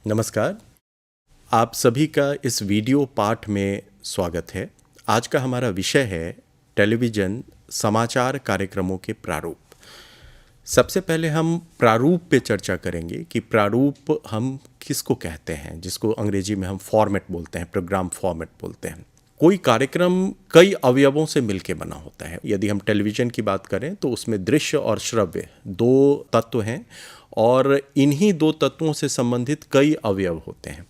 नमस्कार। आप सभी का इस वीडियो पाठ में स्वागत है। आज का हमारा विषय है टेलीविज़न समाचार कार्यक्रमों के प्रारूप। सबसे पहले हम प्रारूप पे चर्चा करेंगे कि प्रारूप हम किसको कहते हैं, जिसको अंग्रेजी में हम फॉर्मेट बोलते हैं, प्रोग्राम फॉर्मेट बोलते हैं। कोई कार्यक्रम कई अवयवों से मिलके बना होता है। यदि हम टेलीविज़न की बात करें तो उसमें दृश्य और श्रव्य दो तत्व हैं और इन्हीं दो तत्वों से संबंधित कई अवयव होते हैं।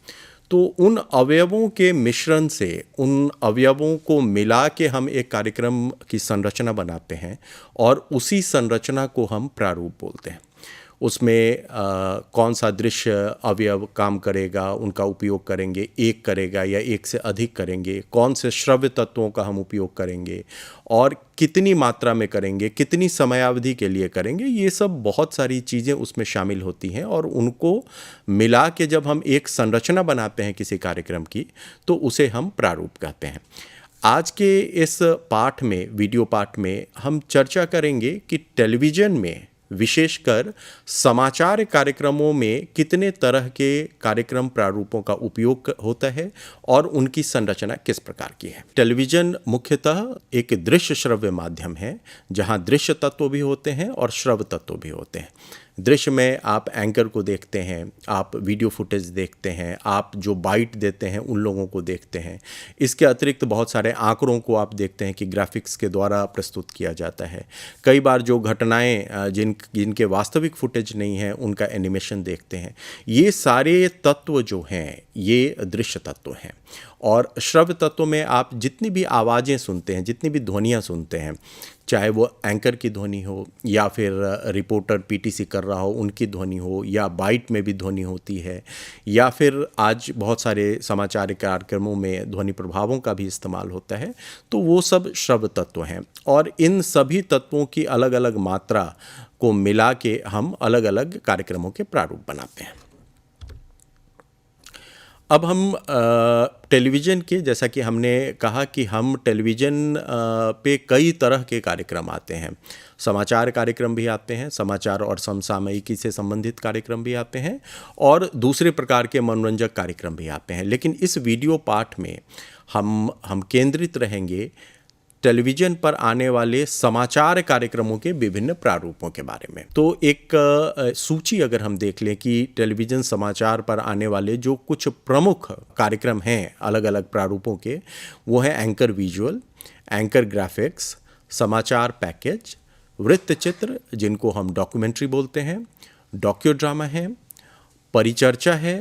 तो उन अवयवों के मिश्रण से, उन अवयवों को मिला के हम एक कार्यक्रम की संरचना बनाते हैं और उसी संरचना को हम प्रारूप बोलते हैं। उसमें कौन सा दृश्य अवयव काम करेगा, उनका उपयोग करेंगे, एक करेगा या एक से अधिक करेंगे, कौन से श्रव्य तत्वों का हम उपयोग करेंगे और कितनी मात्रा में करेंगे, कितनी समयावधि के लिए करेंगे, ये सब बहुत सारी चीज़ें उसमें शामिल होती हैं और उनको मिला के जब हम एक संरचना बनाते हैं किसी कार्यक्रम की तो उसे हम प्रारूप कहते हैं। आज के इस पाठ में, वीडियो पाठ में हम चर्चा करेंगे कि टेलीविज़न में विशेषकर समाचार कार्यक्रमों में कितने तरह के कार्यक्रम प्रारूपों का उपयोग होता है और उनकी संरचना किस प्रकार की है। टेलीविज़न मुख्यतः एक दृश्य श्रव्य माध्यम है जहां दृश्य तत्व भी होते हैं और श्रव्य तत्व भी होते हैं। दृश्य में आप एंकर को देखते हैं, आप वीडियो फुटेज देखते हैं, आप जो बाइट देते हैं उन लोगों को देखते हैं। इसके अतिरिक्त बहुत सारे आंकड़ों को आप देखते हैं कि ग्राफिक्स के द्वारा प्रस्तुत किया जाता है। कई बार जो घटनाएं जिनके वास्तविक फुटेज नहीं है उनका एनिमेशन देखते हैं। ये सारे तत्व जो हैं ये दृश्य तत्व हैं। और श्रव्य तत्व में आप जितनी भी आवाज़ें सुनते हैं, जितनी भी ध्वनियाँ सुनते हैं, चाहे वो एंकर की ध्वनि हो या फिर रिपोर्टर पीटीसी कर रहा हो उनकी ध्वनि हो, या बाइट में भी ध्वनि होती है, या फिर आज बहुत सारे समाचार कार्यक्रमों में ध्वनि प्रभावों का भी इस्तेमाल होता है, तो वो सब श्रव्य तत्व हैं। और इन सभी तत्वों की अलग अलग मात्रा को मिला के हम अलग अलग कार्यक्रमों के प्रारूप बनाते हैं। अब हम टेलीविज़न के, जैसा कि हमने कहा कि हम टेलीविज़न पे कई तरह के कार्यक्रम आते हैं। समाचार कार्यक्रम भी आते हैं, समाचार और समसामयिकी से संबंधित कार्यक्रम भी आते हैं और दूसरे प्रकार के मनोरंजक कार्यक्रम भी आते हैं। लेकिन इस वीडियो पाठ में हम केंद्रित रहेंगे टेलीविज़न पर आने वाले समाचार कार्यक्रमों के विभिन्न प्रारूपों के बारे में। तो एक सूची अगर हम देख लें कि टेलीविज़न समाचार पर आने वाले जो कुछ प्रमुख कार्यक्रम हैं अलग अलग प्रारूपों के, वो हैं एंकर विजुअल, एंकर ग्राफिक्स, समाचार पैकेज, वृत्तचित्र जिनको हम डॉक्यूमेंट्री बोलते हैं, डॉक्यू ड्रामा है, परिचर्चा है,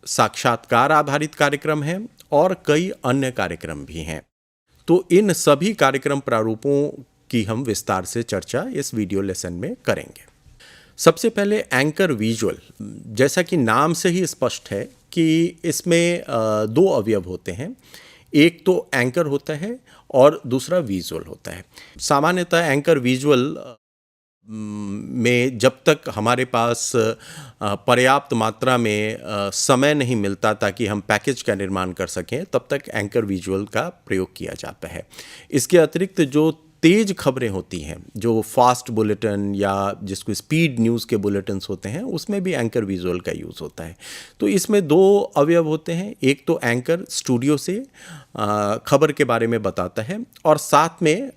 साक्षात्कार आधारित कार्यक्रम है और कई अन्य कार्यक्रम भी हैं। तो इन सभी कार्यक्रम प्रारूपों की हम विस्तार से चर्चा इस वीडियो लेसन में करेंगे। सबसे पहले एंकर विजुअल, जैसा कि नाम से ही स्पष्ट है कि इसमें दो अवयव होते हैं। एक तो एंकर होता है और दूसरा विजुअल होता है। सामान्यतः एंकर विजुअल में जब तक हमारे पास पर्याप्त मात्रा में समय नहीं मिलता ताकि हम पैकेज का निर्माण कर सकें, तब तक एंकर विजुअल का प्रयोग किया जाता है। इसके अतिरिक्त जो तेज़ खबरें होती हैं, जो फास्ट बुलेटिन या जिसको स्पीड न्यूज़ के बुलेटिन्स होते हैं, उसमें भी एंकर विजुअल का यूज़ होता है। तो इसमें दो अवयव होते हैं। एक तो एंकर स्टूडियो से खबर के बारे में बताता है और साथ में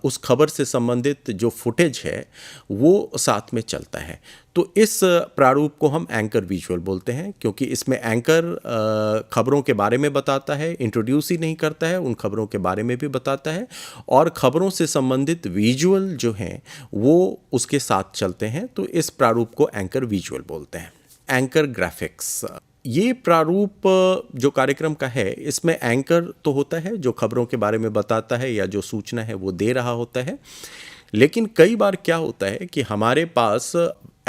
उस खबर से संबंधित जो फुटेज है वो साथ में चलता है। तो इस प्रारूप को हम एंकर विजुअल बोलते हैं क्योंकि इसमें एंकर खबरों के बारे में बताता है, इंट्रोड्यूस ही नहीं करता है, उन खबरों के बारे में भी बताता है और खबरों से संबंधित विजुअल जो हैं वो उसके साथ चलते हैं। तो इस प्रारूप को एंकर विजुअल बोलते हैं। एंकर ग्राफिक्स, ये प्रारूप जो कार्यक्रम का है इसमें एंकर तो होता है जो खबरों के बारे में बताता है या जो सूचना है वो दे रहा होता है, लेकिन कई बार क्या होता है कि हमारे पास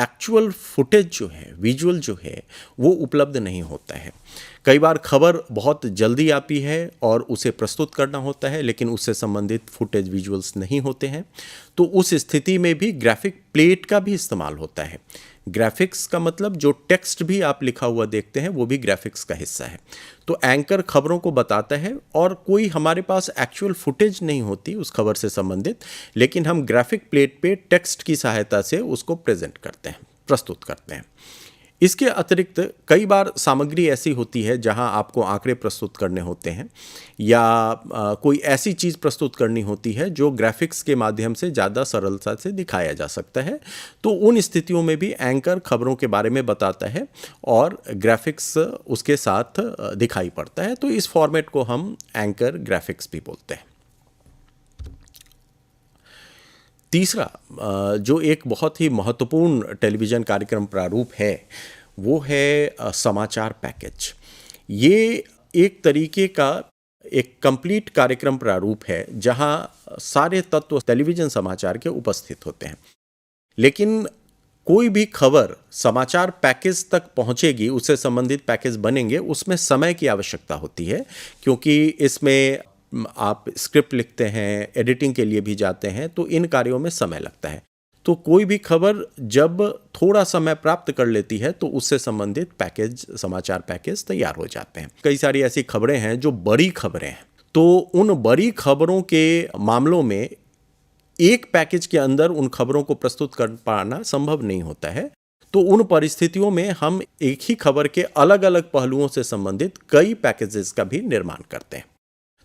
एक्चुअल फुटेज जो है, विजुअल जो है, वो उपलब्ध नहीं होता है। कई बार खबर बहुत जल्दी आती है और उसे प्रस्तुत करना होता है लेकिन उससे संबंधित फुटेज विजुअल्स नहीं होते हैं। तो उस स्थिति में भी ग्राफिक प्लेट का भी इस्तेमाल होता है। ग्राफिक्स का मतलब जो टेक्स्ट भी आप लिखा हुआ देखते हैं वो भी ग्राफिक्स का हिस्सा है। तो एंकर खबरों को बताता है और कोई हमारे पास एक्चुअल फुटेज नहीं होती उस खबर से संबंधित, लेकिन हम ग्राफिक प्लेट पे टेक्स्ट की सहायता से उसको प्रेजेंट करते हैं, प्रस्तुत करते हैं। इसके अतिरिक्त कई बार सामग्री ऐसी होती है जहां आपको आंकड़े प्रस्तुत करने होते हैं या कोई ऐसी चीज़ प्रस्तुत करनी होती है जो ग्राफिक्स के माध्यम से ज़्यादा सरलता से दिखाया जा सकता है। तो उन स्थितियों में भी एंकर खबरों के बारे में बताता है और ग्राफिक्स उसके साथ दिखाई पड़ता है। तो इस फॉर्मेट को हम एंकर ग्राफिक्स भी बोलते हैं। तीसरा जो एक बहुत ही महत्वपूर्ण टेलीविज़न कार्यक्रम प्रारूप है वो है समाचार पैकेज। ये एक तरीके का एक कंप्लीट कार्यक्रम प्रारूप है जहां सारे तत्व टेलीविज़न समाचार के उपस्थित होते हैं। लेकिन कोई भी खबर समाचार पैकेज तक पहुंचेगी, उससे संबंधित पैकेज बनेंगे, उसमें समय की आवश्यकता होती है क्योंकि इसमें आप स्क्रिप्ट लिखते हैं, एडिटिंग के लिए भी जाते हैं, तो इन कार्यों में समय लगता है। तो कोई भी खबर जब थोड़ा समय प्राप्त कर लेती है तो उससे संबंधित पैकेज, समाचार पैकेज तैयार हो जाते हैं। कई सारी ऐसी खबरें हैं जो बड़ी खबरें हैं, तो उन बड़ी खबरों के मामलों में एक पैकेज के अंदर उन खबरों को प्रस्तुत कर पाना संभव नहीं होता है। तो उन परिस्थितियों में हम एक ही खबर के अलग अलग पहलुओं से संबंधित कई पैकेजेस का भी निर्माण करते हैं।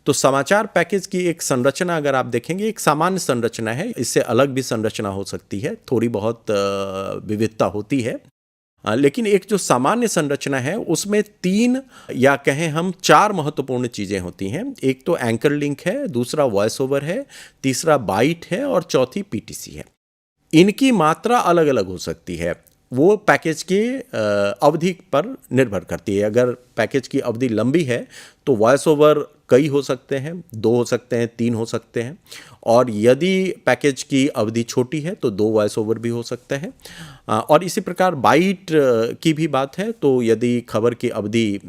तो समाचार पैकेज की एक संरचना अगर आप देखेंगे, एक सामान्य संरचना है, इससे अलग भी संरचना हो सकती है, थोड़ी बहुत विविधता होती है, लेकिन एक जो सामान्य संरचना है उसमें 3 या कहें हम 4 महत्वपूर्ण चीज़ें होती हैं। एक तो एंकर लिंक है, दूसरा वॉइस ओवर है, तीसरा बाइट है और चौथी पीटीसी है। इनकी मात्रा अलग अलग हो सकती है, वो पैकेज की अवधि पर निर्भर करती है। अगर पैकेज की अवधि लंबी है तो वॉइस ओवर कई हो सकते हैं, 2 हो सकते हैं, 3 हो सकते हैं, और यदि पैकेज की अवधि छोटी है तो 2 वॉइस ओवर भी हो सकते हैं। और इसी प्रकार बाइट की भी बात है, तो यदि खबर की अवधि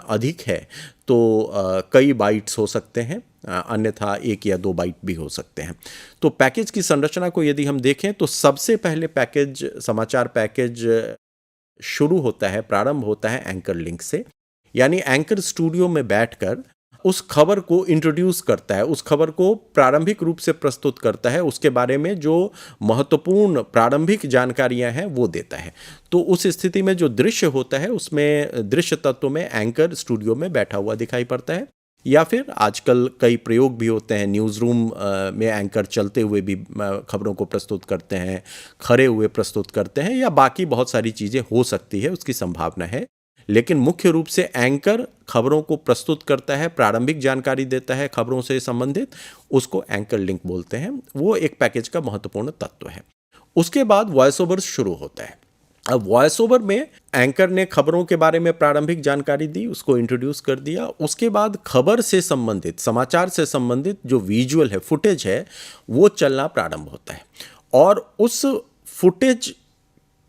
अधिक है तो कई बाइट्स हो सकते हैं, अन्यथा 1 या 2 बाइट भी हो सकते हैं। तो पैकेज की संरचना को यदि हम देखें तो सबसे पहले पैकेज, समाचार पैकेज शुरू होता है, प्रारंभ होता है एंकर लिंक से। यानी एंकर स्टूडियो में बैठकर उस खबर को इंट्रोड्यूस करता है, उस खबर को प्रारंभिक रूप से प्रस्तुत करता है, उसके बारे में जो महत्वपूर्ण प्रारंभिक जानकारियां हैं वो देता है। तो उस स्थिति में जो दृश्य होता है उसमें दृश्य तत्व में एंकर स्टूडियो में बैठा हुआ दिखाई पड़ता है, या फिर आजकल कई प्रयोग भी होते हैं, न्यूज़ रूम में एंकर चलते हुए भी खबरों को प्रस्तुत करते हैं, खड़े हुए प्रस्तुत करते हैं, या बाकी बहुत सारी चीज़ें हो सकती है, उसकी संभावना है। लेकिन मुख्य रूप से एंकर खबरों को प्रस्तुत करता है, प्रारंभिक जानकारी देता है खबरों से संबंधित, उसको एंकर लिंक बोलते हैं। वो एक पैकेज का महत्वपूर्ण तत्व है। उसके बाद वॉइस ओवर शुरू होता है। अब वॉइस ओवर में एंकर ने खबरों के बारे में प्रारंभिक जानकारी दी, उसको इंट्रोड्यूस कर दिया। उसके बाद खबर से संबंधित, समाचार से संबंधित जो विजुअल है, फुटेज है, वो चलना प्रारंभ होता है। और उस फुटेज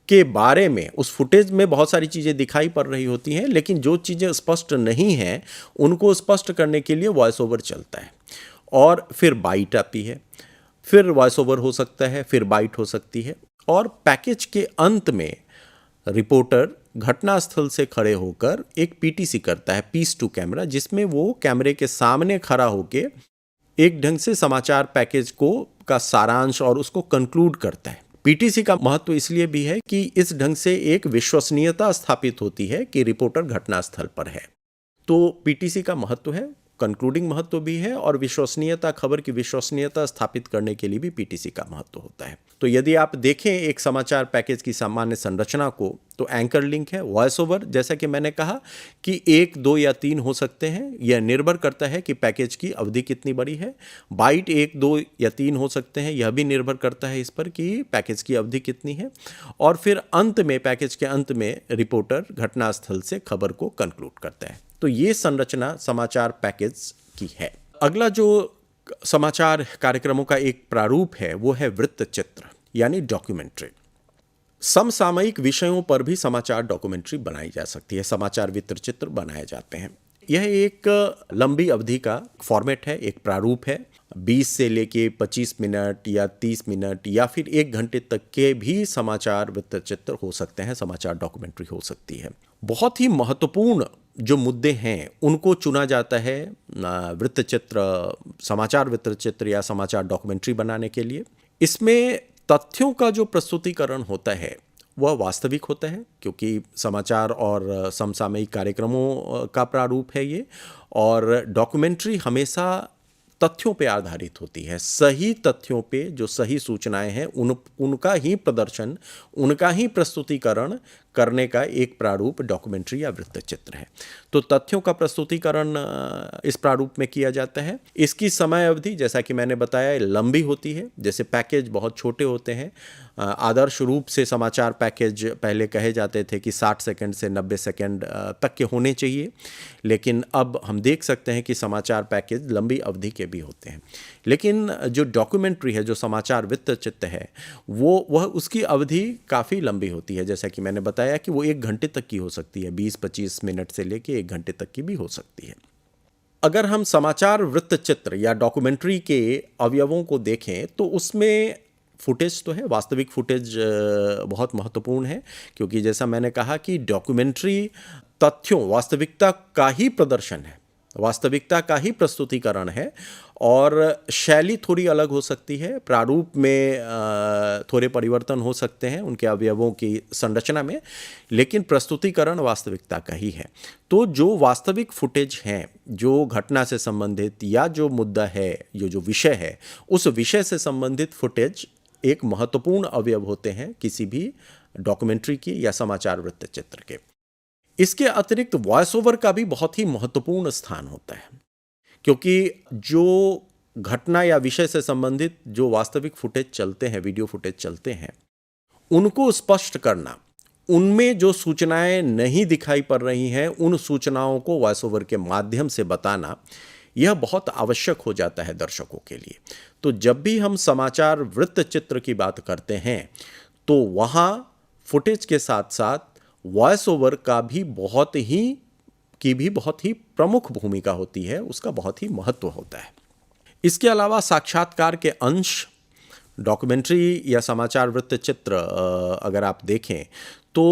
के बारे में, उस फुटेज में बहुत सारी चीज़ें दिखाई पड़ रही होती हैं, लेकिन जो चीज़ें स्पष्ट नहीं हैं उनको स्पष्ट करने के लिए वॉइस ओवर चलता है। और फिर बाइट आती है, फिर वॉइस ओवर हो सकता है, फिर बाइट हो सकती है, और पैकेज के अंत में रिपोर्टर घटनास्थल से खड़े होकर एक पीटीसी करता है, पीस टू कैमरा, जिसमें वो कैमरे के सामने खड़ा होके एक ढंग से समाचार पैकेज को का सारांश और उसको कंक्लूड करता है। पीटीसी का महत्व इसलिए भी है कि इस ढंग से एक विश्वसनीयता स्थापित होती है कि रिपोर्टर घटनास्थल पर है। तो पीटीसी का महत्व है, कंक्लूडिंग महत्व भी है, और विश्वसनीयता, खबर की विश्वसनीयता स्थापित करने के लिए भी पीटीसी का महत्व होता है। तो यदि आप देखें एक समाचार पैकेज की सामान्य संरचना को, तो एंकर लिंक है, वॉइस ओवर, जैसा कि मैंने कहा कि 1, 2 या 3 हो सकते हैं, यह निर्भर करता है कि पैकेज की अवधि कितनी बड़ी है। बाइट 1, 2 या 3 हो सकते हैं, यह भी निर्भर करता है इस पर कि पैकेज की अवधि कितनी है। और फिर अंत में, पैकेज के अंत में रिपोर्टर घटनास्थल से खबर को कंक्लूड करता है। तो ये संरचना समाचार पैकेज की है। अगला जो समाचार कार्यक्रमों का एक प्रारूप है वो है वृत्तचित्र, यानी डॉक्यूमेंट्री। समसामयिक विषयों पर भी समाचार डॉक्यूमेंट्री बनाई जा सकती है, समाचार वृत्तचित्र बनाए जाते हैं। यह एक लंबी अवधि का फॉर्मेट है, एक प्रारूप है। 20 से लेके 25 मिनट या 30 मिनट या फिर 1 घंटे तक के भी समाचार वृत्तचित्र हो सकते हैं, समाचार डॉक्यूमेंट्री हो सकती है। बहुत ही महत्वपूर्ण जो मुद्दे हैं उनको चुना जाता है वृत्तचित्र, समाचार वृत्तचित्र या समाचार डॉक्यूमेंट्री बनाने के लिए। इसमें तथ्यों का जो प्रस्तुतिकरण होता है वह वास्तविक होता है, क्योंकि समाचार और समसामयिक कार्यक्रमों का प्रारूप है ये। और डॉक्यूमेंट्री हमेशा तथ्यों पे आधारित होती है, सही तथ्यों पे, जो सही सूचनाएं हैं उनका ही प्रदर्शन, उनका ही प्रस्तुतिकरण करने का एक प्रारूप डॉक्यूमेंट्री या वृत्तचित्र है। तो तथ्यों का प्रस्तुतिकरण इस प्रारूप में किया जाता है। इसकी समय अवधि, जैसा कि मैंने बताया, लंबी होती है। जैसे पैकेज बहुत छोटे होते हैं। आदर्श रूप से समाचार पैकेज पहले कहे जाते थे कि 60 सेकंड से 90 सेकंड तक के होने चाहिए, लेकिन अब हम देख सकते हैं कि समाचार पैकेज लंबी अवधि के भी होते हैं। लेकिन जो डॉक्यूमेंट्री है, जो समाचार वृत्तचित्र है, वह उसकी अवधि काफ़ी लंबी होती है। जैसा कि मैंने बताया कि वो 1 घंटे तक की हो सकती है, 20-25 मिनट से लेके 1 घंटे तक की भी हो सकती है। अगर हम समाचार वृत्तचित्र या डॉक्यूमेंट्री के अवयवों को देखें तो उसमें फुटेज तो है, वास्तविक फुटेज बहुत महत्वपूर्ण है, क्योंकि जैसा मैंने कहा कि डॉक्यूमेंट्री तथ्यों, वास्तविकता का ही प्रदर्शन है, वास्तविकता का ही प्रस्तुतिकरण है। और शैली थोड़ी अलग हो सकती है, प्रारूप में थोड़े परिवर्तन हो सकते हैं उनके अवयवों की संरचना में, लेकिन प्रस्तुतिकरण वास्तविकता का ही है। तो जो वास्तविक फुटेज हैं, जो घटना से संबंधित या जो मुद्दा है, जो विषय है, उस विषय से संबंधित फुटेज एक महत्वपूर्ण अवयव होते हैं किसी भी डॉक्यूमेंट्री की या समाचार वृत्तचित्र के। इसके अतिरिक्त वॉइस ओवर का भी बहुत ही महत्वपूर्ण स्थान होता है, क्योंकि जो घटना या विषय से संबंधित जो वास्तविक फुटेज चलते हैं, वीडियो फुटेज चलते हैं, उनको स्पष्ट करना, उनमें जो सूचनाएं नहीं दिखाई पड़ रही हैं, उन सूचनाओं को वॉइस ओवर के माध्यम से बताना, यह बहुत आवश्यक हो जाता है दर्शकों के लिए। तो जब भी हम समाचार वृत्तचित्र की बात करते हैं तो वहाँ फुटेज के साथ साथ वॉइस ओवर का भी बहुत ही प्रमुख भूमिका होती है, उसका बहुत ही महत्व होता है। इसके अलावा साक्षात्कार के अंश, डॉक्यूमेंट्री या समाचार वृत्तचित्र अगर आप देखें तो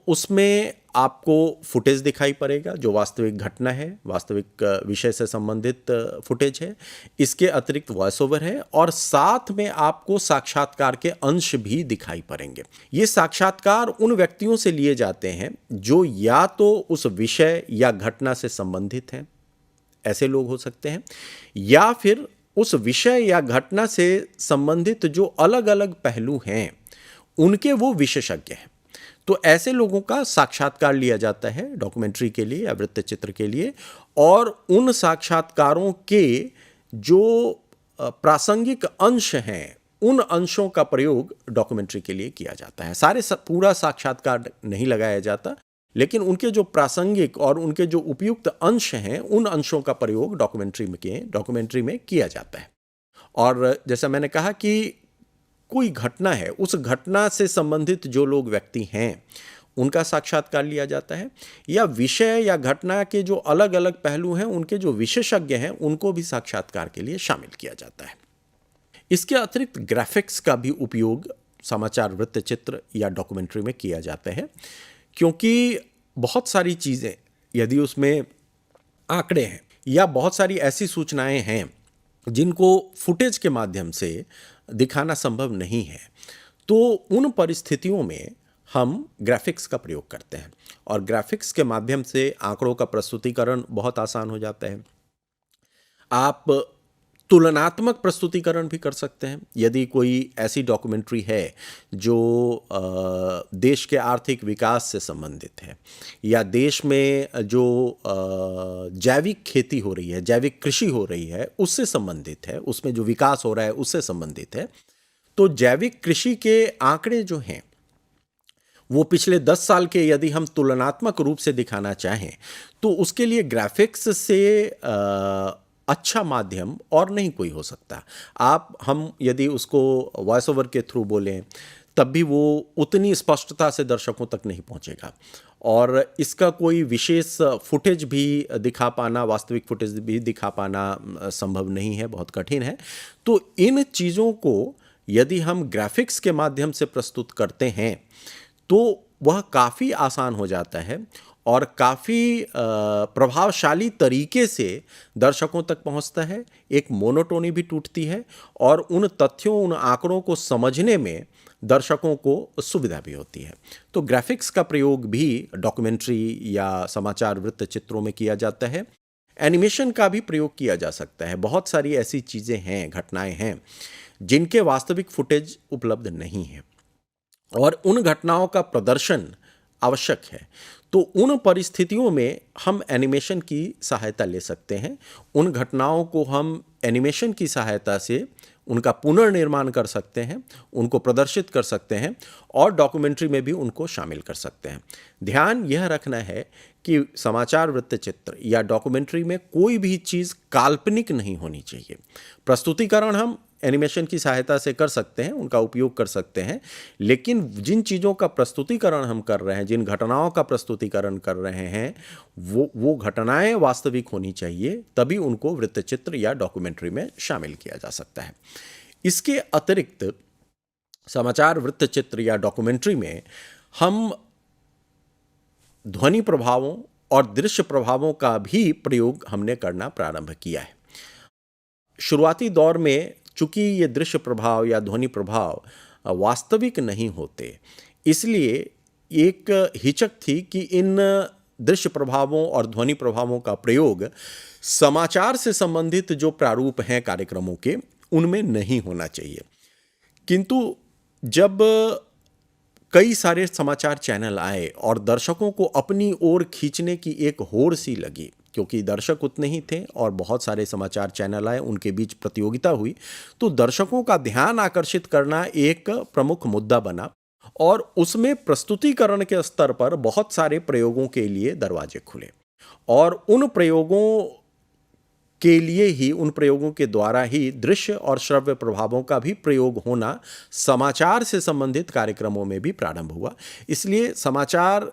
उसमें आपको फुटेज दिखाई पड़ेगा जो वास्तविक घटना है, वास्तविक विषय से संबंधित फुटेज है। इसके अतिरिक्त वॉइस ओवर है और साथ में आपको साक्षात्कार के अंश भी दिखाई पड़ेंगे। ये साक्षात्कार उन व्यक्तियों से लिए जाते हैं जो या तो उस विषय या घटना से संबंधित हैं, ऐसे लोग हो सकते हैं, या फिर उस विषय या घटना से संबंधित जो अलग अलग पहलू हैं उनके वो विशेषज्ञ हैं। तो ऐसे लोगों का साक्षात्कार लिया जाता है डॉक्यूमेंट्री के लिए या वृत्तचित्र के लिए, और उन साक्षात्कारों के जो प्रासंगिक अंश हैं, उन अंशों का प्रयोग डॉक्यूमेंट्री के लिए किया जाता है। पूरा साक्षात्कार नहीं लगाया जाता, लेकिन उनके जो प्रासंगिक और उनके जो उपयुक्त अंश हैं, उन अंशों का प्रयोग डॉक्यूमेंट्री में किया जाता है। और जैसा मैंने कहा कि कोई घटना है, उस घटना से संबंधित जो लोग व्यक्ति हैं उनका साक्षात्कार लिया जाता है, या विषय या घटना के जो अलग अलग पहलू हैं उनके जो विशेषज्ञ हैं उनको भी साक्षात्कार के लिए शामिल किया जाता है। इसके अतिरिक्त ग्राफिक्स का भी उपयोग समाचार वृत्तचित्र या डॉक्यूमेंट्री में किया जाता है, क्योंकि बहुत सारी चीज़ें, यदि उसमें आंकड़े हैं या बहुत सारी ऐसी सूचनाएं हैं जिनको फुटेज के माध्यम से दिखाना संभव नहीं है, तो उन परिस्थितियों में हम ग्राफिक्स का प्रयोग करते हैं, और ग्राफिक्स के माध्यम से आंकड़ों का प्रस्तुतिकरण बहुत आसान हो जाता है। आप तुलनात्मक प्रस्तुतिकरण भी कर सकते हैं। यदि कोई ऐसी डॉक्यूमेंट्री है जो देश के आर्थिक विकास से संबंधित है, या देश में जो जैविक खेती हो रही है, जैविक कृषि हो रही है, उससे संबंधित है, उसमें जो विकास हो रहा है उससे संबंधित है, तो जैविक कृषि के आंकड़े जो हैं वो पिछले 10 साल के यदि हम तुलनात्मक रूप से दिखाना चाहें तो उसके लिए ग्राफिक्स से अच्छा माध्यम और नहीं कोई हो सकता। हम यदि उसको वॉइस ओवर के थ्रू बोलें तब भी वो उतनी स्पष्टता से दर्शकों तक नहीं पहुंचेगा, और इसका कोई विशेष फुटेज भी दिखा पाना, वास्तविक फुटेज भी दिखा पाना संभव नहीं है, बहुत कठिन है। तो इन चीज़ों को यदि हम ग्राफिक्स के माध्यम से प्रस्तुत करते हैं तो वह काफ़ी आसान हो जाता है, और काफ़ी प्रभावशाली तरीके से दर्शकों तक पहुंचता है। एक मोनोटोनी भी टूटती है और उन तथ्यों, उन आंकड़ों को समझने में दर्शकों को सुविधा भी होती है। तो ग्राफिक्स का प्रयोग भी डॉक्यूमेंट्री या समाचार वृत्त चित्रों में किया जाता है। एनिमेशन का भी प्रयोग किया जा सकता है। बहुत सारी ऐसी चीज़ें हैं, घटनाएं हैं जिनके वास्तविक फुटेज उपलब्ध नहीं है और उन घटनाओं का प्रदर्शन आवश्यक है। तो उन परिस्थितियों में हम एनिमेशन की सहायता ले सकते हैं। उन घटनाओं को हम एनिमेशन की सहायता से उनका पुनर्निर्माण कर सकते हैं, उनको प्रदर्शित कर सकते हैं और डॉक्यूमेंट्री में भी उनको शामिल कर सकते हैं। ध्यान यह रखना है कि समाचार वृत्तचित्र या डॉक्यूमेंट्री में कोई भी चीज़ काल्पनिक नहीं होनी चाहिए। प्रस्तुतिकरण हम एनिमेशन की सहायता से कर सकते हैं, उनका उपयोग कर सकते हैं, लेकिन जिन चीज़ों का प्रस्तुतिकरण हम कर रहे हैं, जिन घटनाओं का प्रस्तुतिकरण कर रहे हैं, वो घटनाएं वास्तविक होनी चाहिए, तभी उनको वृत्तचित्र या डॉक्यूमेंट्री में शामिल किया जा सकता है। इसके अतिरिक्त समाचार वृत्तचित्र या डॉक्यूमेंट्री में हम ध्वनि प्रभावों और दृश्य प्रभावों का भी प्रयोग हमने करना प्रारंभ किया है। शुरुआती दौर में चूंकि ये दृश्य प्रभाव या ध्वनि प्रभाव वास्तविक नहीं होते, इसलिए एक हिचक थी कि इन दृश्य प्रभावों और ध्वनि प्रभावों का प्रयोग समाचार से संबंधित जो प्रारूप हैं कार्यक्रमों के, उनमें नहीं होना चाहिए। किंतु जब कई सारे समाचार चैनल आए और दर्शकों को अपनी ओर खींचने की एक होड़ सी लगी, क्योंकि दर्शक उतने ही थे और बहुत सारे समाचार चैनल आए, उनके बीच प्रतियोगिता हुई, तो दर्शकों का ध्यान आकर्षित करना एक प्रमुख मुद्दा बना और उसमें प्रस्तुतिकरण के स्तर पर बहुत सारे प्रयोगों के लिए दरवाजे खुले और उन प्रयोगों के लिए ही, उन प्रयोगों के द्वारा ही दृश्य और श्रव्य प्रभावों का भी प्रयोग होना समाचार से संबंधित कार्यक्रमों में भी प्रारंभ हुआ। इसलिए समाचार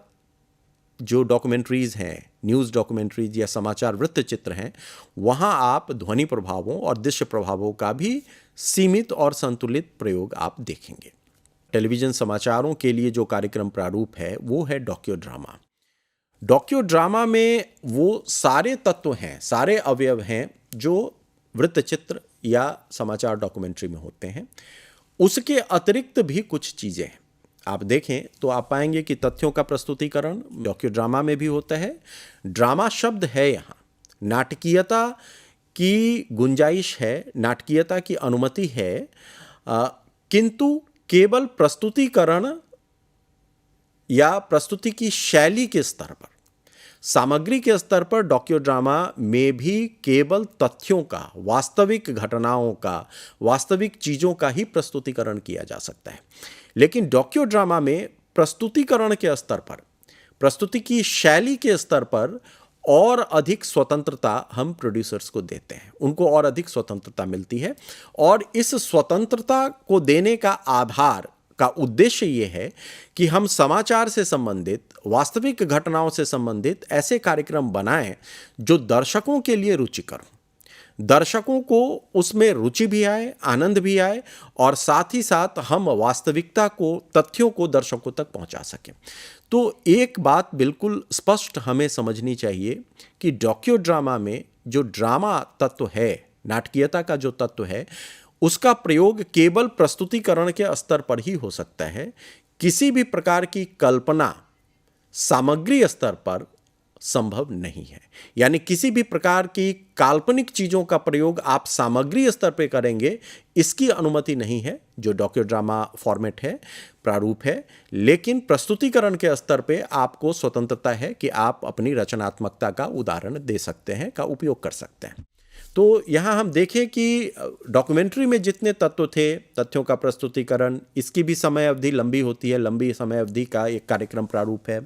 जो डॉक्यूमेंट्रीज हैं, न्यूज़ डॉक्यूमेंट्रीज या समाचार वृत्तचित्र हैं, वहाँ आप ध्वनि प्रभावों और दृश्य प्रभावों का भी सीमित और संतुलित प्रयोग आप देखेंगे। टेलीविज़न समाचारों के लिए जो कार्यक्रम प्रारूप है वो है डॉक्यू ड्रामा। डॉक्यू ड्रामा में वो सारे तत्व हैं, सारे अवयव हैं जो वृत्तचित्र या समाचार डॉक्यूमेंट्री में होते हैं। उसके अतिरिक्त भी कुछ चीज़ें हैं। आप देखें तो आप पाएंगे कि तथ्यों का प्रस्तुतिकरण डॉक्यू ड्रामा में भी होता है। ड्रामा शब्द है यहाँ, नाटकीयता की गुंजाइश है, नाटकीयता की अनुमति है, किंतु केवल प्रस्तुतिकरण या प्रस्तुति की शैली के स्तर पर, सामग्री के स्तर पर डॉक्यू ड्रामा में भी केवल तथ्यों का, वास्तविक घटनाओं का, वास्तविक चीज़ों का ही प्रस्तुतिकरण किया जा सकता है। लेकिन डॉक्यू ड्रामा में प्रस्तुतिकरण के स्तर पर, प्रस्तुति की शैली के स्तर पर और अधिक स्वतंत्रता हम प्रोड्यूसर्स को देते हैं, उनको और अधिक स्वतंत्रता मिलती है और इस स्वतंत्रता को देने का आधार का उद्देश्य ये है कि हम समाचार से संबंधित, वास्तविक घटनाओं से संबंधित ऐसे कार्यक्रम बनाएं जो दर्शकों के लिए रुचिकर हों, दर्शकों को उसमें रुचि भी आए, आनंद भी आए और साथ ही साथ हम वास्तविकता को, तथ्यों को दर्शकों तक पहुंचा सकें। तो एक बात बिल्कुल स्पष्ट हमें समझनी चाहिए कि डॉक्यू ड्रामा में जो ड्रामा तत्व है, नाटकीयता का जो तत्व है, उसका प्रयोग केवल प्रस्तुतिकरण के स्तर पर ही हो सकता है। किसी भी प्रकार की कल्पना सामग्री स्तर पर संभव नहीं है। यानी किसी भी प्रकार की काल्पनिक चीज़ों का प्रयोग आप सामग्री स्तर पर करेंगे, इसकी अनुमति नहीं है जो डॉक्यू ड्रामा फॉर्मेट है, प्रारूप है। लेकिन प्रस्तुतिकरण के स्तर पे आपको स्वतंत्रता है कि आप अपनी रचनात्मकता का उदाहरण दे सकते हैं, का उपयोग कर सकते हैं। तो यहाँ हम देखें कि डॉक्यूमेंट्री में जितने तत्व थे, तथ्यों का प्रस्तुतिकरण, इसकी भी समय अवधि लंबी होती है, लंबी समय अवधि का एक कार्यक्रम प्रारूप है।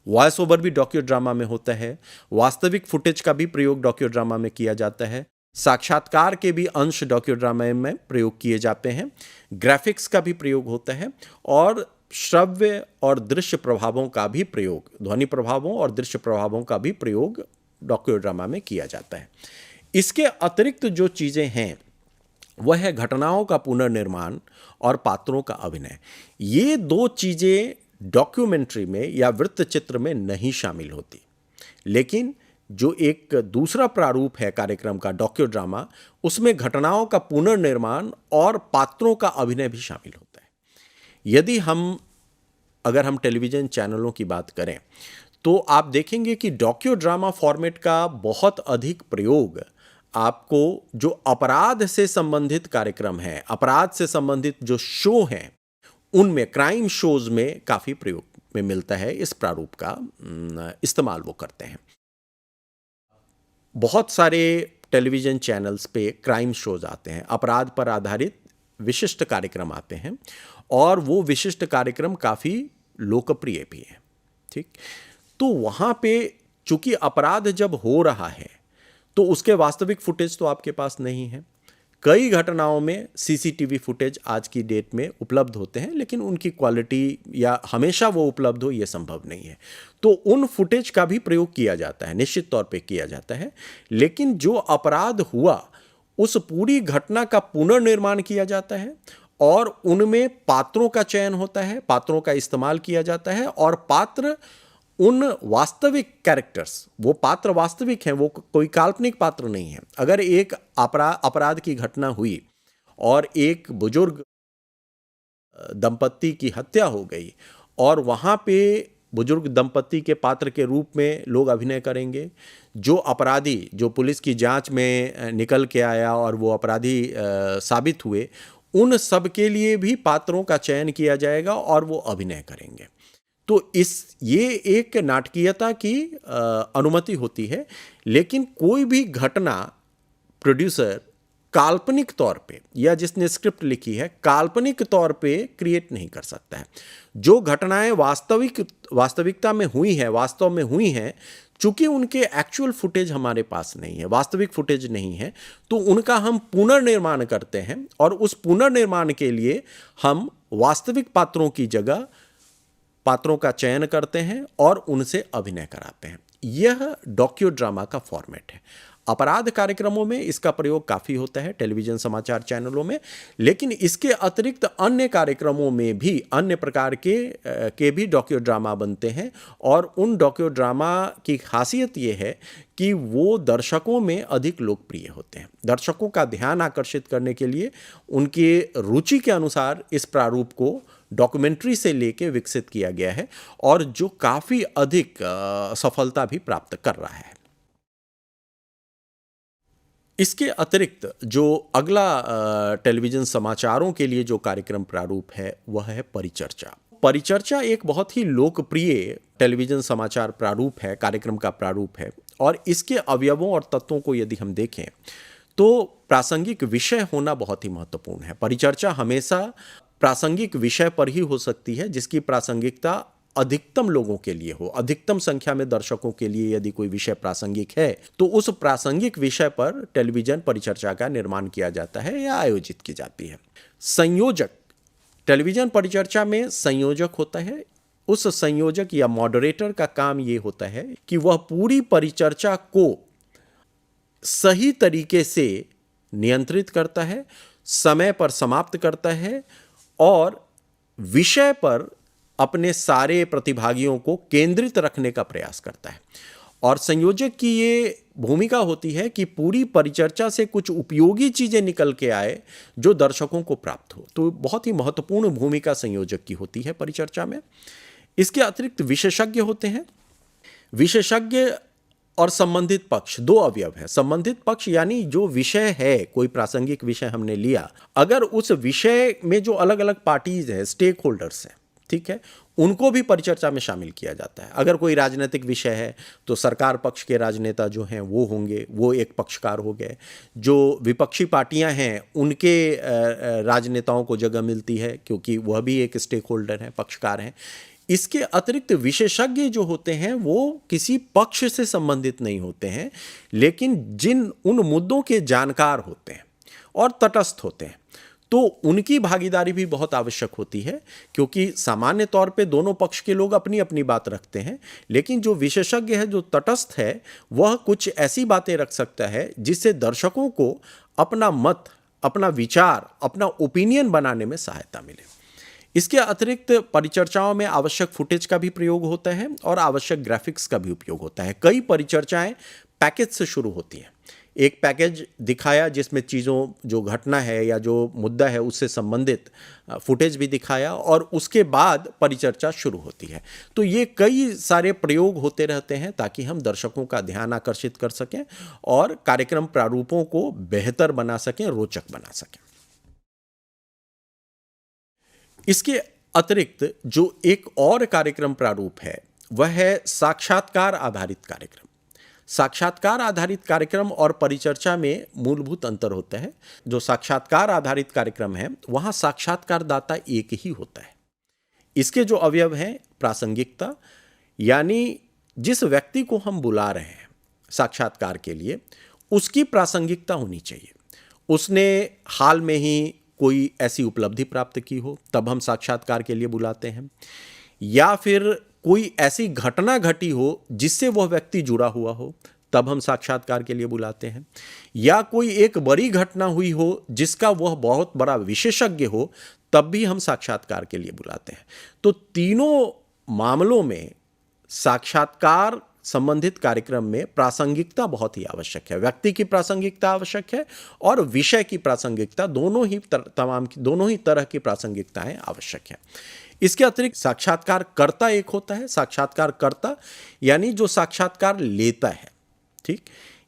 वॉइस ओवर भी डॉक्यू ड्रामा में होता है। वास्तविक फुटेज का भी प्रयोग डॉक्यू ड्रामा में किया जाता है। साक्षात्कार के भी अंश डॉक्यू ड्रामा में प्रयोग किए जाते हैं। ग्राफिक्स का भी प्रयोग होता है और श्रव्य और दृश्य प्रभावों का भी प्रयोग, ध्वनि प्रभावों और दृश्य प्रभावों का भी प्रयोग डॉक्यू ड्रामा में किया जाता है। इसके अतिरिक्त जो चीज़ें हैं वह है घटनाओं का पुनर्निर्माण और पात्रों का अभिनय। ये दो चीज़ें डॉक्यूमेंट्री में या वृत्तचित्र में नहीं शामिल होती। लेकिन जो एक दूसरा प्रारूप है कार्यक्रम का, डॉक्यू ड्रामा, उसमें घटनाओं का पुनर्निर्माण और पात्रों का अभिनय भी शामिल होता है। अगर हम टेलीविज़न चैनलों की बात करें तो आप देखेंगे कि डॉक्यू ड्रामा फॉर्मेट का बहुत अधिक प्रयोग आपको जो अपराध से संबंधित कार्यक्रम है, अपराध से संबंधित जो शो हैं, उनमें, क्राइम शोज में काफ़ी प्रयोग में मिलता है। इस प्रारूप का इस्तेमाल वो करते हैं। बहुत सारे टेलीविज़न चैनल्स पे क्राइम शोज आते हैं, अपराध पर आधारित विशिष्ट कार्यक्रम आते हैं, और वो विशिष्ट कार्यक्रम काफ़ी लोकप्रिय भी हैं। ठीक, तो वहाँ पे चूंकि अपराध जब हो रहा है तो उसके वास्तविक फुटेज तो आपके पास नहीं है। कई घटनाओं में सीसीटीवी फुटेज आज की डेट में उपलब्ध होते हैं, लेकिन उनकी क्वालिटी या हमेशा वो उपलब्ध हो ये संभव नहीं है। तो उन फुटेज का भी प्रयोग किया जाता है, निश्चित तौर पे किया जाता है। लेकिन जो अपराध हुआ उस पूरी घटना का पुनर्निर्माण किया जाता है, और उनमें पात्रों का चयन होता है, पात्रों का इस्तेमाल किया जाता है, और पात्र उन वास्तविक कैरेक्टर्स, वो पात्र वास्तविक हैं, वो कोई काल्पनिक पात्र नहीं है। अगर एक अपराध की घटना हुई और एक बुजुर्ग दंपत्ति की हत्या हो गई, और वहाँ पे बुजुर्ग दंपत्ति के पात्र के रूप में लोग अभिनय करेंगे, जो अपराधी, जो पुलिस की जांच में निकल के आया और वो अपराधी साबित हुए, उन सब के लिए भी पात्रों का चयन किया जाएगा और वो अभिनय करेंगे। तो ये एक नाटकीयता की अनुमति होती है। लेकिन कोई भी घटना प्रोड्यूसर काल्पनिक तौर पे, या जिसने स्क्रिप्ट लिखी है, काल्पनिक तौर पे क्रिएट नहीं कर सकता है। जो घटनाएं वास्तविकता में हुई हैं, वास्तव में हुई हैं, चूंकि उनके एक्चुअल फुटेज हमारे पास नहीं है, वास्तविक फुटेज नहीं है, तो उनका हम पुनर्निर्माण करते हैं, और उस पुनर्निर्माण के लिए हम वास्तविक पात्रों की जगह पात्रों का चयन करते हैं और उनसे अभिनय कराते हैं। यह डॉक्यू ड्रामा का फॉर्मेट है। अपराध कार्यक्रमों में इसका प्रयोग काफ़ी होता है, टेलीविज़न समाचार चैनलों में। लेकिन इसके अतिरिक्त अन्य कार्यक्रमों में भी अन्य प्रकार के भी डॉक्यू ड्रामा बनते हैं, और उन डॉक्यू ड्रामा की खासियत ये है कि वो दर्शकों में अधिक लोकप्रिय होते हैं। दर्शकों का ध्यान आकर्षित करने के लिए उनकी रुचि के अनुसार इस प्रारूप को डॉक्यूमेंट्री से लेके विकसित किया गया है, और जो काफ़ी अधिक सफलता भी प्राप्त कर रहा है। इसके अतिरिक्त जो अगला टेलीविज़न समाचारों के लिए जो कार्यक्रम प्रारूप है वह है परिचर्चा। परिचर्चा एक बहुत ही लोकप्रिय टेलीविज़न समाचार प्रारूप है, कार्यक्रम का प्रारूप है, और इसके अवयवों और तत्वों को यदि हम देखें तो प्रासंगिक विषय होना बहुत ही महत्वपूर्ण है। परिचर्चा हमेशा प्रासंगिक विषय पर ही हो सकती है, जिसकी प्रासंगिकता अधिकतम लोगों के लिए हो, अधिकतम संख्या में दर्शकों के लिए यदि कोई विषय प्रासंगिक है तो उस प्रासंगिक विषय पर टेलीविज़न परिचर्चा का निर्माण किया जाता है या आयोजित की जाती है। संयोजक, टेलीविज़न परिचर्चा में संयोजक होता है। उस संयोजक या मॉडरेटर का काम ये होता है कि वह पूरी परिचर्चा को सही तरीके से नियंत्रित करता है, समय पर समाप्त करता है, और विषय पर अपने सारे प्रतिभागियों को केंद्रित रखने का प्रयास करता है। और संयोजक की ये भूमिका होती है कि पूरी परिचर्चा से कुछ उपयोगी चीज़ें निकल के आए जो दर्शकों को प्राप्त हो। तो बहुत ही महत्वपूर्ण भूमिका संयोजक की होती है परिचर्चा में। इसके अतिरिक्त विशेषज्ञ होते हैं। विशेषज्ञ और संबंधित पक्ष, दो अवयव है। संबंधित पक्ष यानी जो विषय है, कोई प्रासंगिक विषय हमने लिया, अगर उस विषय में जो अलग अलग पार्टीज है, स्टेक होल्डर्स हैं, ठीक है, उनको भी परिचर्चा में शामिल किया जाता है। अगर कोई राजनीतिक विषय है तो सरकार पक्ष के राजनेता जो हैं वो होंगे, वो एक पक्षकार हो गए। जो विपक्षी पार्टियां हैं उनके राजनेताओं को जगह मिलती है, क्योंकि वह भी एक स्टेक होल्डर हैं, पक्षकार हैं। इसके अतिरिक्त विशेषज्ञ जो होते हैं वो किसी पक्ष से संबंधित नहीं होते हैं, लेकिन उन मुद्दों के जानकार होते हैं और तटस्थ होते हैं। तो उनकी भागीदारी भी बहुत आवश्यक होती है, क्योंकि सामान्य तौर पे दोनों पक्ष के लोग अपनी अपनी बात रखते हैं, लेकिन जो विशेषज्ञ है, जो तटस्थ है, वह कुछ ऐसी बातें रख सकता है जिससे दर्शकों को अपना मत, अपना विचार, अपना ओपिनियन बनाने में सहायता मिले। इसके अतिरिक्त परिचर्चाओं में आवश्यक फुटेज का भी प्रयोग होता है और आवश्यक ग्राफिक्स का भी उपयोग होता है। कई परिचर्चाएं पैकेज से शुरू होती हैं। एक पैकेज दिखाया जिसमें चीज़ों जो घटना है या जो मुद्दा है उससे संबंधित फुटेज भी दिखाया और उसके बाद परिचर्चा शुरू होती है। तो ये कई सारे प्रयोग होते रहते हैं ताकि हम दर्शकों का ध्यान आकर्षित कर सकें और कार्यक्रम प्रारूपों को बेहतर बना सकें, रोचक बना सकें। इसके अतिरिक्त जो एक और कार्यक्रम प्रारूप है वह है साक्षात्कार आधारित कार्यक्रम। साक्षात्कार आधारित कार्यक्रम और परिचर्चा में मूलभूत अंतर होता है। जो साक्षात्कार आधारित कार्यक्रम है वहाँ साक्षात्कारदाता एक ही होता है। इसके जो अवयव हैं, प्रासंगिकता, यानी जिस व्यक्ति को हम बुला रहे हैं साक्षात्कार के लिए उसकी प्रासंगिकता होनी चाहिए। उसने हाल में ही कोई ऐसी उपलब्धि प्राप्त की हो तब हम साक्षात्कार के लिए बुलाते हैं, या फिर कोई ऐसी घटना घटी हो जिससे वह व्यक्ति जुड़ा हुआ हो तब हम साक्षात्कार के लिए बुलाते हैं, या कोई एक बड़ी घटना हुई हो जिसका वह बहुत बड़ा विशेषज्ञ हो तब भी हम साक्षात्कार के लिए बुलाते हैं। तो तीनों मामलों में साक्षात्कार संबंधित कार्यक्रम में प्रासंगिकता बहुत ही आवश्यक है। व्यक्ति की प्रासंगिकता आवश्यक है और विषय की प्रासंगिकता, दोनों ही तरह की प्रासंगिकताएं आवश्यक है। इसके अतिरिक्त साक्षात्कारकर्ता एक होता है। साक्षात्कारकर्ता यानी जो साक्षात्कार लेता है, ठीक,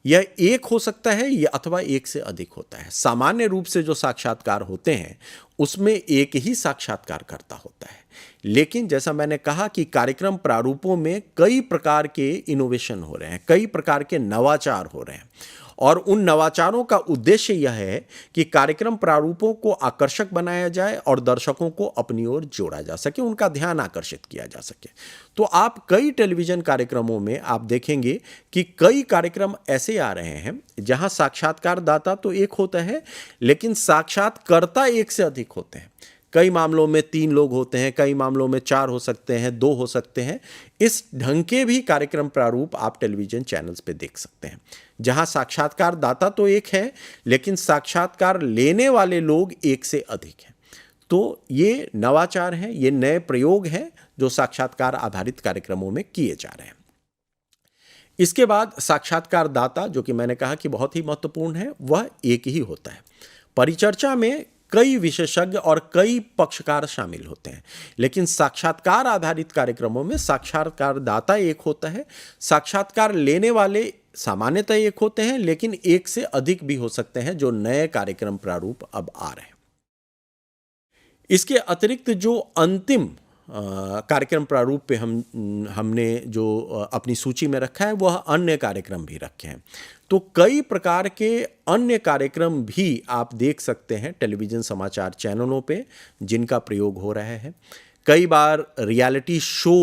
यह एक हो सकता है या अथवा एक से अधिक होता है। सामान्य रूप से जो साक्षात्कार होते हैं उसमें एक ही साक्षात्कारकर्ता होता है, लेकिन जैसा मैंने कहा कि कार्यक्रम प्रारूपों में कई प्रकार के इनोवेशन हो रहे हैं, कई प्रकार के नवाचार हो रहे हैं और उन नवाचारों का उद्देश्य यह है कि कार्यक्रम प्रारूपों को आकर्षक बनाया जाए और दर्शकों को अपनी ओर जोड़ा जा सके, उनका ध्यान आकर्षित किया जा सके। तो आप कई टेलीविज़न कार्यक्रमों में आप देखेंगे कि कई कार्यक्रम ऐसे आ रहे हैं जहां साक्षात्कारदाता तो एक होता है लेकिन साक्षात्कारकर्ता एक से अधिक होते हैं। कई मामलों में 3 लोग होते हैं, कई मामलों में 4 हो सकते हैं, 2 हो सकते हैं। इस ढंग के भी कार्यक्रम प्रारूप आप टेलीविज़न चैनल्स पे देख सकते हैं जहां साक्षात्कारदाता तो एक है लेकिन साक्षात्कार लेने वाले लोग एक से अधिक हैं। तो ये नवाचार हैं, ये नए प्रयोग हैं जो साक्षात्कार आधारित कार्यक्रमों में किए जा रहे हैं। इसके बाद साक्षात्कारदाता, जो कि मैंने कहा कि बहुत ही महत्वपूर्ण है, वह एक ही होता है। परिचर्चा में कई विशेषज्ञ और कई पक्षकार शामिल होते हैं, लेकिन साक्षात्कार आधारित कार्यक्रमों में साक्षात्कारदाता एक होता है। साक्षात्कार लेने वाले सामान्यतः एक होते हैं लेकिन एक से अधिक भी हो सकते हैं, जो नए कार्यक्रम प्रारूप अब आ रहे हैं। इसके अतिरिक्त जो अंतिम कार्यक्रम प्रारूप पे हमने जो अपनी सूची में रखा है वह अन्य कार्यक्रम भी रखे हैं। तो कई प्रकार के अन्य कार्यक्रम भी आप देख सकते हैं टेलीविज़न समाचार चैनलों पे जिनका प्रयोग हो रहा है। कई बार रियलिटी शो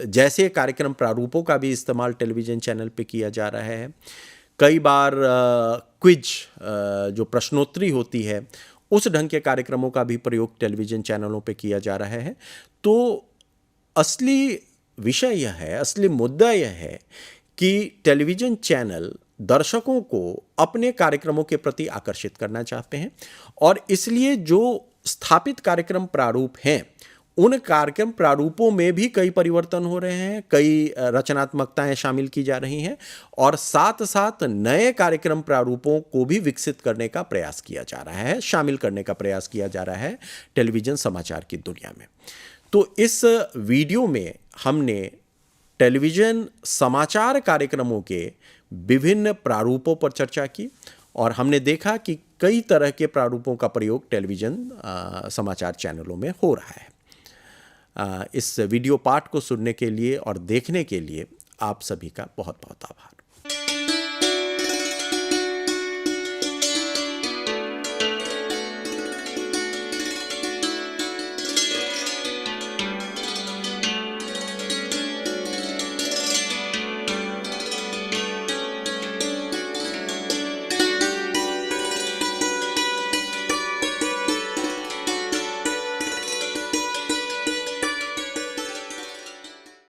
जैसे कार्यक्रम प्रारूपों का भी इस्तेमाल टेलीविज़न चैनल पे किया जा रहा है। कई बार क्विज जो प्रश्नोत्तरी होती है उस ढंग के कार्यक्रमों का भी प्रयोग टेलीविज़न चैनलों पे किया जा रहा है। तो असली विषय यह है, असली मुद्दा यह है कि टेलीविज़न चैनल दर्शकों को अपने कार्यक्रमों के प्रति आकर्षित करना चाहते हैं और इसलिए जो स्थापित कार्यक्रम प्रारूप हैं उन कार्यक्रम प्रारूपों में भी कई परिवर्तन हो रहे हैं, कई रचनात्मकताएं शामिल की जा रही हैं और साथ साथ नए कार्यक्रम प्रारूपों को भी विकसित करने का प्रयास किया जा रहा है, शामिल करने का प्रयास किया जा रहा है टेलीविज़न समाचार की दुनिया में। तो इस वीडियो में हमने टेलीविज़न समाचार कार्यक्रमों के विभिन्न प्रारूपों पर चर्चा की और हमने देखा कि कई तरह के प्रारूपों का प्रयोग टेलीविज़न समाचार चैनलों में हो रहा है। इस वीडियो पाठ को सुनने के लिए और देखने के लिए आप सभी का बहुत बहुत आभार।